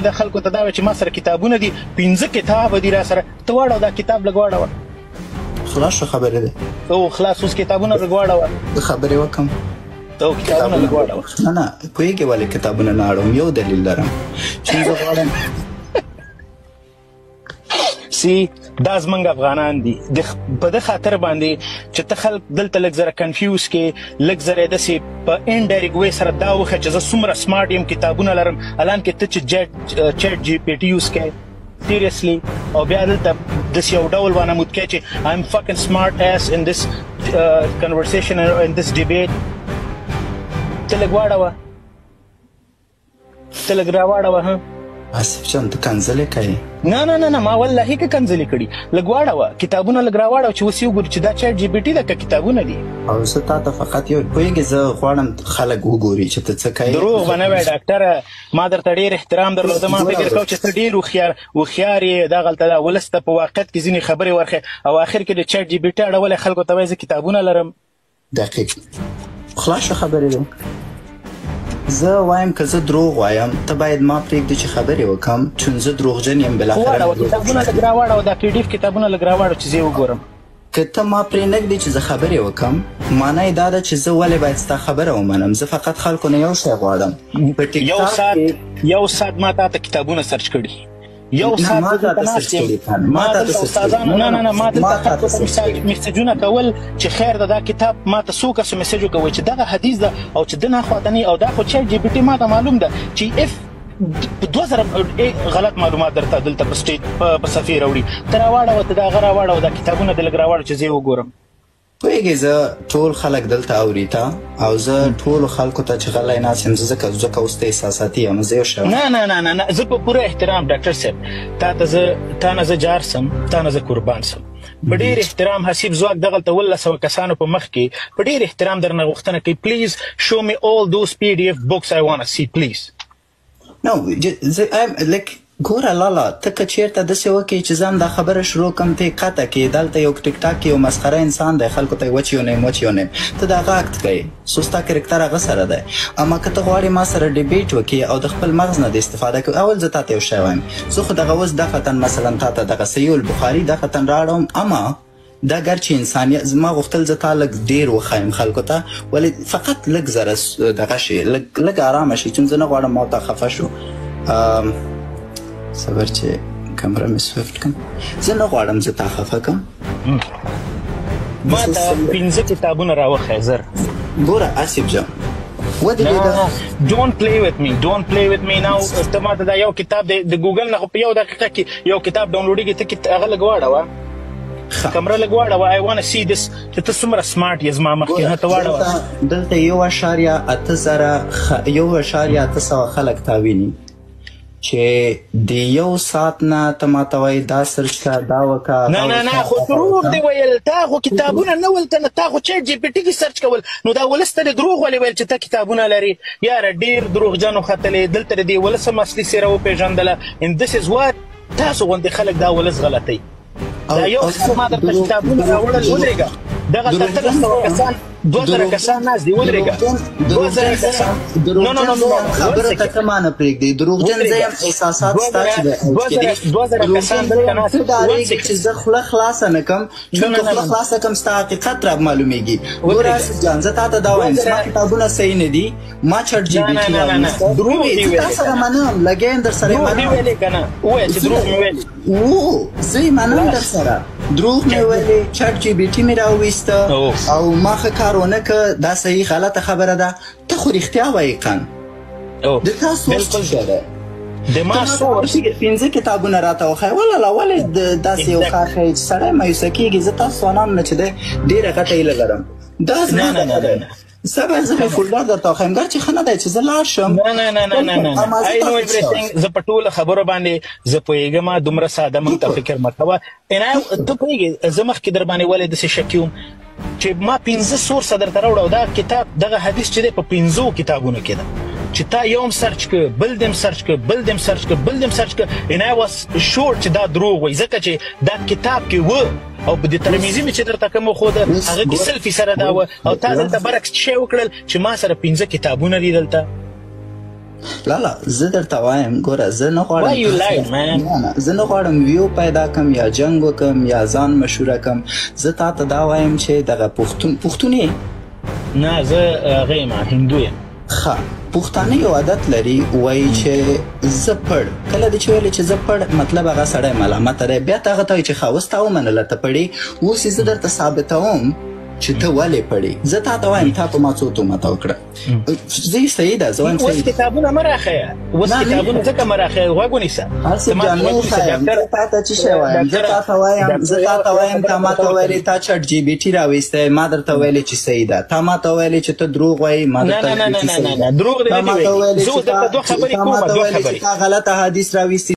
د خلکو ته دا وایي چې ما سره کتابونه دي 15 کتابه دي را سره ته واړوه دا کتاب لږ واړوه خلاص شو خبرې ده او خلاص اوس کتابونه لږ واړوه خبرې وکړم ته کتابونه لږ واړوه نه پوهېږې ولې کتابونه نه اړوم یو دلیل لرم چې زه غواړم سی دا زمونږ افغانان دي په ده خاطر باندې چې ته خلک دلته لږ زره کنفیوز کې لږ زره یې داسې په انډایرکټ وی سره دا وښیه چې زه څومره سمارټ یم کتابونه لرم الان کې ته چې چیټ جی پی ټي یوز کوې seriously او بیا دلته داسې یو ډول وانمود کوې چې I'm fucking smart ass in this conversation in this debate ته لږ واړوه ته لږ راواړوه آصف جان ته کنځلې کوې نه ما والله که کنځلې کړي لږ واړوه کتابونه لږ راواړوه چې اوس یې وګورو چې دا چیټ جی پی ټي ده که کتابونه دي او زه تا ته فقط یو پوهېږې زه غواړم خلک وګوري چې ته څه کوې دروغ به نه وایې ډاکټره ما درته ډېر احترام درلوده ما فکر کوم چې ته ډېر هوښیار یې دغلته دا ولس ته په واقعیت کې ځینې خبرې ورښیې او آخر کې د چیټ جی پی ټي اړولی خلکو ته وایي زه کتابونه لرم دقیق خلاص شه خبرې ده زه وایم که زه دروغ وایم ته باید ما پرېږدې چې خبرې وکړم چون زه دروغجن یم واړوه کتابونه لږ راواړوه دا پی ډي اف کتابونه لږ راواړوه چې زه یې وګورم که ته ما پرې نږدې چې زه خبرې وکړم معنی یې دا ده چې زه ولې باید ستا خبره ومنم زه فقط خلکو نه یو شی غواړم په یو ساعت ما تا ته کتابونه سرچ کړي یو ساعت ما دلته میسجونه کول چې خیر ده دا کتاب ما ته څو کسو میسج وکوي چې دغه حدیث ده او چې ده ناخواتني او دا خو چیټ جی پی ټي ما ته معلوم ده چې اف 2000 غلط معلومات درته دلته په سټیج په صفحې راوړي ته راواړوه ته د هغه راواړوه دا کتابونه د لږ راواړو چې زه یې وګورم پوهېږې زه ټول خلک دلته اوري تا او زه ټولو خلکو ته چې غلی ناست یم ځکه اوس ته احساساتي یم زه یو شی نه زه په پوره احترام ډاکټر صاحب تا نه زه جار سم تا نه زه قربان سم په ډېر احترام حسیب ځواک دغلته 1900 کسانو په مخ کې په ډېر احترام درنه غوښتنه کوي پلیز شو می all those PDF books I want to see please No, like ګوره لالا ته که چېرته داسې وکړې چې زه هم دا خبره شروع کړم ته یې قطع کړې دلته یو ټیک ټاک کې یو مسخره انسان دی خلکو ته یې وچ یونیم ته د هغه اکت کوې سو ستا کرکټر هغه سره دی اما که ته غواړې ما سره ډیبیټ وکړې او د خپل مغز نه د استفاده کوې اول زه تا ته یو شی وایم زه خو دغه اوس دغتن مثلا تا ته دغه صحیح البخاري دغتن راوړم اما دا ګر چې انسانیت زما غوښتل زه تا لږ ډېر وښایم خلکو ته ولې فقط لږ زره دغه شي لږ ارامه شي چون زه نه غواړم ما ته خفه شو صبر چې کمره مې سویفټ کړم زه نه غواړم زه تا خفه کړم ما ته 15 کتابونه راوښیه زر ګوره آصف جان don't play with me now ته ما ته دا یو کتاب د ګوګل نه خو په یو دقیقه کې یو کتاب ډاونلوډېږي ته هغه لږ واړوه کمره لږ واړوه I want to see this چې ته څومره سمارټ یې زما مخکې ته واړوه دلته 1.8 خلک تا ویني چې د یو ساعت نه ته ماته وایي دا سرچ کا دا وکړه نه خو دروغ دی ویل تا خو کتابونه نه ولته نه تا خو چیټ جی پی ټي کې سرچ کول نو دا ولس ته دروغ ولې ویل چې ته کتابونه لري یاره ډېر دروغجن وختلې دلته د دې ولس هم اصلي څېره وپېژندله and this is what تاسو غوندې خلک دا ولس غلطوي دا یو څه ما درته کتابونه راوړل ودرېږه دغه 1300 کسان 2000 کسان ناست دي ودرېږه 2000 کسان خبره ته ته ما نه پرېږدې دروغجن زه یم احساسات ستا چې 2000 کسان دلته ناست ډارېږې چې زه خوله خلاصه نه کړم چون که خوله خلاصه کړم ستا حقیقت را معلومېږي ګوره آصف جان زه تا ته دا وایم زما کتابونه صحیح نه دي ما چټ جي پي ټي راویسته تا سره منم لګیا یم در سره یې منم زه یې منم در سره دروغ مې ویلې چټ جي پي ټي مې راویسته او ما ښه کار ونه که دا صحیح غلطه خبره ده ته خو رښتیا وایې قن د تا سوچ څه شی دی د ما سوچ 15 کتابونه راته وښایه ولله ولې داسې یو کار ښایي چې سړی مایوسه کېږي زه تاسو ځوانانو نه چې دی ډېره غټه هیله لرم دا زما سبا زه به فولډر درته وښیم ګر چې ښه نه دی چې زه لاړ شم نه I know everything زه په ټوله خبرو باندې زه پوهېږم دومره ساده موږ ته فکر مه کوه ته پوهېږې زه مخکې در باندې ولې داسې شک یم چې ما 15 سورسه درته راوړه او دا کتاب دغه حدیث چې دی په 15 کتابونو کې ده چې تا یو هم سرچ که بل دې هم سرچ که بل دې هم سرچ که بل دې هم سرچ که and I was sure چې دا دروغ وایي ځکه چې دا کتاب کې و او په دې ترمیزي مې چې درته کوم وښوده هغه کې 100% دا و او تا دلته برعکس شی وکړل چې ما سره 15 کتابونه دي دلته لا زه درته وایم ګوره زه نه غواړم Why you lying, man? نه زه نه غواړم ویو پیدا کم یا جنګ وکم یا ځان مشهوره کم زه تا ته دا وایم چې دغه پښتون یې نه زه هغه یم هندو یم ښه پښتانه یو عادت لري وایي چې زه پړ کله دې چې ویلې چې زه پړ مطلب هغه سړی ملامته دی بیا ته هغه ته وایي چې ښه اوس تا ومنله ته پړې اوس یې زه درته ثابتوم چې ته ولې پړې زه تا ته وایم تا په ما څو تهمته وکړه زه یې صحیح ده زه وایم اوس کتابونه مه راښیه اوس کتابونه ځکه مه راښیه غوږ ونیسه هسې جان نه ښایم زه تا ته څه شی وایم زه تا ته وایم تا ما ته ویلې تا چټ جی بي ټي راویستی ما درته ویلې چې صحیح ده تا ما ته ویلې چې ته دروغ وایې ما درته نه دروغ دې نه دي ویلي زه اوس درته دوه خبرې کوم دوه خبرې تا غلطه حدیث راویستی